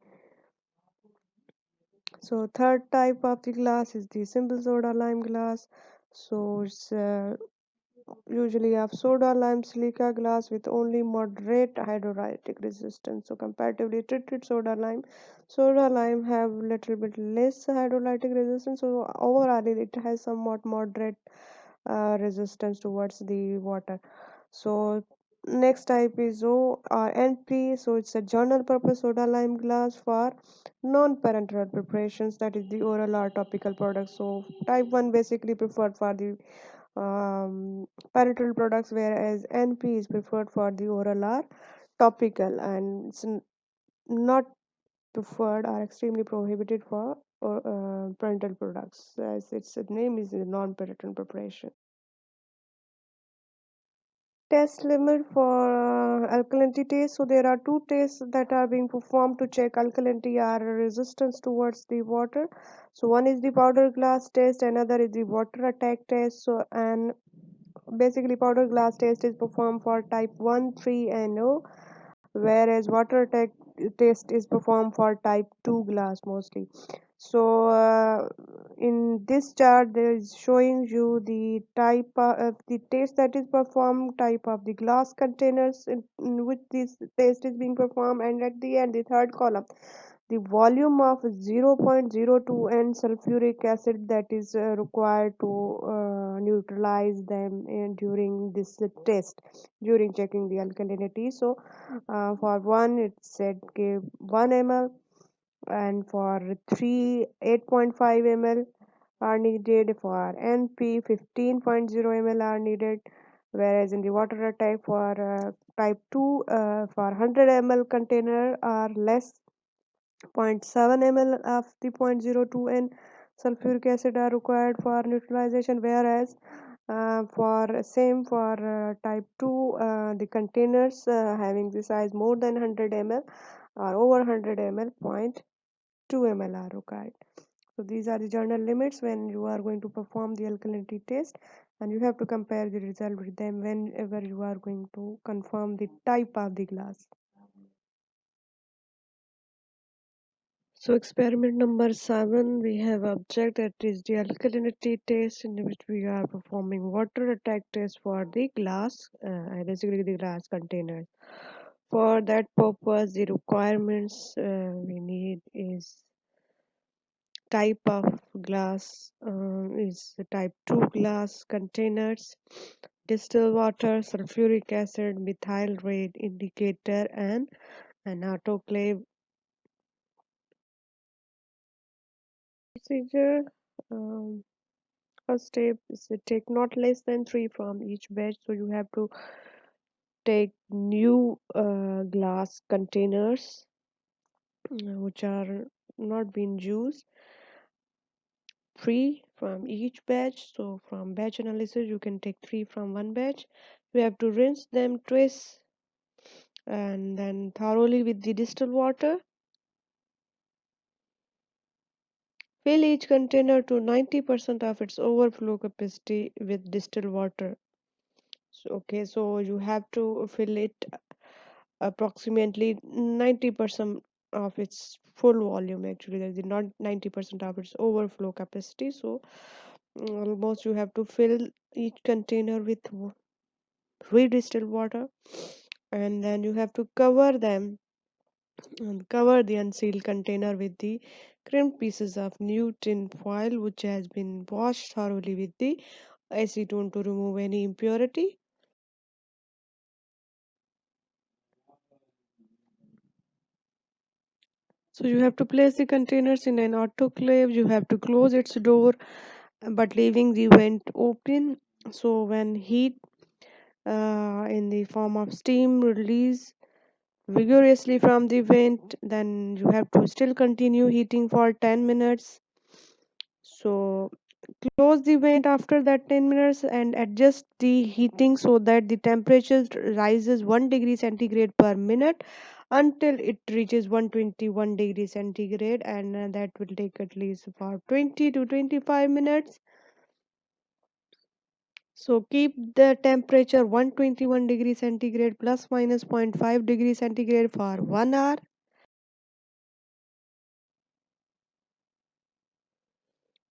So third type of the glass is the simple soda lime glass. So it's usually have soda lime silica glass with only moderate hydrolytic resistance. So comparatively treated soda lime have little bit less hydrolytic resistance. So overall it has somewhat moderate resistance towards the water. So next type is O or NP. So it's a general purpose soda lime glass for non-parenteral preparations, that is the oral or topical products. So type 1 basically preferred for the parenteral products, whereas NP is preferred for the oral or topical, and it's not preferred or extremely prohibited for parenteral products, as its name is a non-parenteral preparation. Test limit for alkalinity test. So there are two tests that are being performed to check alkalinity or resistance towards the water. So one is the powder glass test, another is the water attack test. So and basically powder glass test is performed for type 1, 3 and O, whereas test is performed for type 2 glass mostly. So in this chart there is showing you the type of the test that is performed, type of the glass containers in which this test is being performed, and at the end the third column the volume of 0.02 n sulfuric acid that is required to neutralize them during this test, during checking the alkalinity. So for one it said give 1 ml, and for 3 8.5 ml are needed, for NP 15.0 ml are needed, whereas in the water type for type 2 for 100 ml container are less, 0.7 ml of the 0.02 n sulfuric acid are required for neutralization, whereas for type 2 the containers having the size more than 100 ml or over 100 ml, zero point 2 ml are required. So these are the journal limits when you are going to perform the alkalinity test, and you have to compare the result with them whenever you are going to confirm the type of the glass. So experiment number 7, we have object that is the alkalinity test, in which we are performing water attack test for the glass, basically the glass container. For that purpose, the requirements we need is type of glass is the type 2 glass containers, distilled water, sulfuric acid, methyl rate indicator, and an autoclave procedure. Um, First step is to take not less than 3 from each batch. So you have to take new glass containers which are not being used, 3 from each batch. So from batch analysis you can take 3 from one batch. You have to rinse them twice and then thoroughly with the distilled water. Fill each container to 90% of its overflow capacity with distilled water. So, okay, so you have to fill it approximately 90% of its full volume. Actually, that is not 90% of its overflow capacity. So almost you have to fill each container with redistilled water, and then you have to cover them and cover the unsealed container with the crimped pieces of new tin foil which has been washed thoroughly with the acetone to remove any impurity. So you have to place the containers in an autoclave. You have to close its door but leaving the vent open. So when heat in the form of steam release vigorously from the vent, then you have to still continue heating for 10 minutes. So close the vent after that 10 minutes and adjust the heating so that the temperature rises 1 degree centigrade per minute until it reaches 121 degree centigrade, and that will take at least for 20 to 25 minutes. So keep the temperature 121 degree centigrade plus minus zero point 0.5 degree centigrade for 1 hour.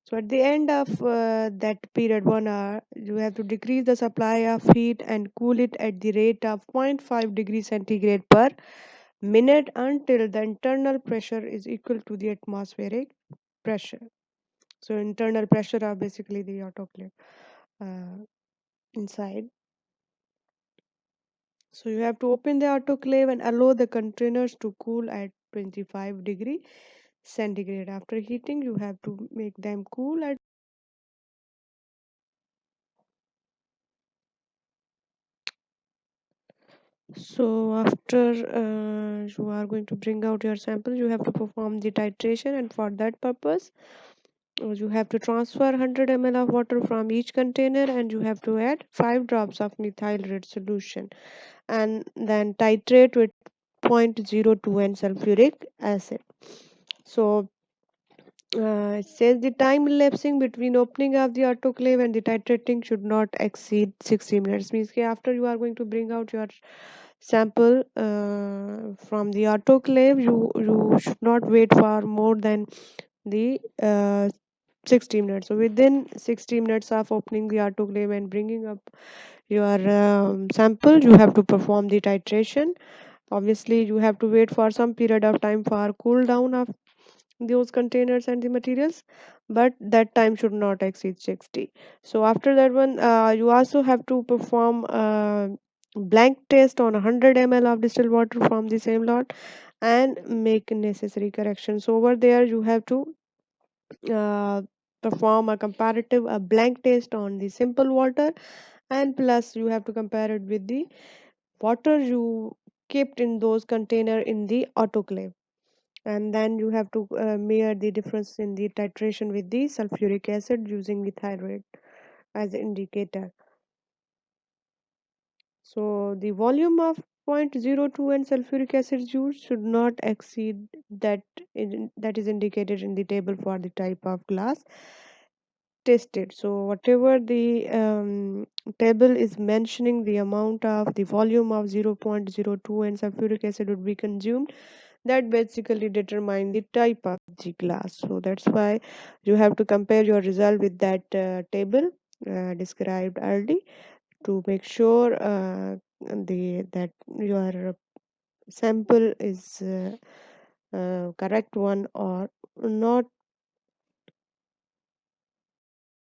So at the end of that period, 1 hour, you have to decrease the supply of heat and cool it at the rate of 0.5 degree centigrade per minute until the internal pressure is equal to the atmospheric pressure. So internal pressure are basically the autoclave uh, inside. So you have to open the autoclave and allow the containers to cool at 25 degree centigrade. After heating, you have to make them cool at. So after you are going to bring out your sample, you have to perform the titration, and for that purpose, you have to transfer 100 ml of water from each container, and you have to add 5 drops of methyl red solution, and then titrate with 0.02 n sulfuric acid. So It says the time elapsing between opening of the autoclave and the titrating should not exceed 60 minutes. Means कि after you are going to bring out your sample from the autoclave, you should not wait for more than the 60 minutes. So within 60 minutes of opening the autoclave and bringing up your sample, you have to perform the titration. Obviously, you have to wait for some period of time for cool down of those containers and the materials, but that time should not exceed 60. So after that one, you also have to perform blank test on 100 ml of distilled water from the same lot and make necessary corrections. So over there you have to uh, perform a comparative a blank test on the simple water, and plus you have to compare it with the water you kept in those container in the autoclave, and then you have to measure the difference in the titration with the sulfuric acid using the thyroid as an indicator. So the volume of 0.02 and sulfuric acid used should not exceed that is indicated in the table for the type of glass tested. So whatever the table is mentioning the amount of the volume of 0.02 and sulfuric acid would be consumed, that basically determine the type of the glass. So that's why you have to compare your result with that table described early to make sure the that your sample is correct one or not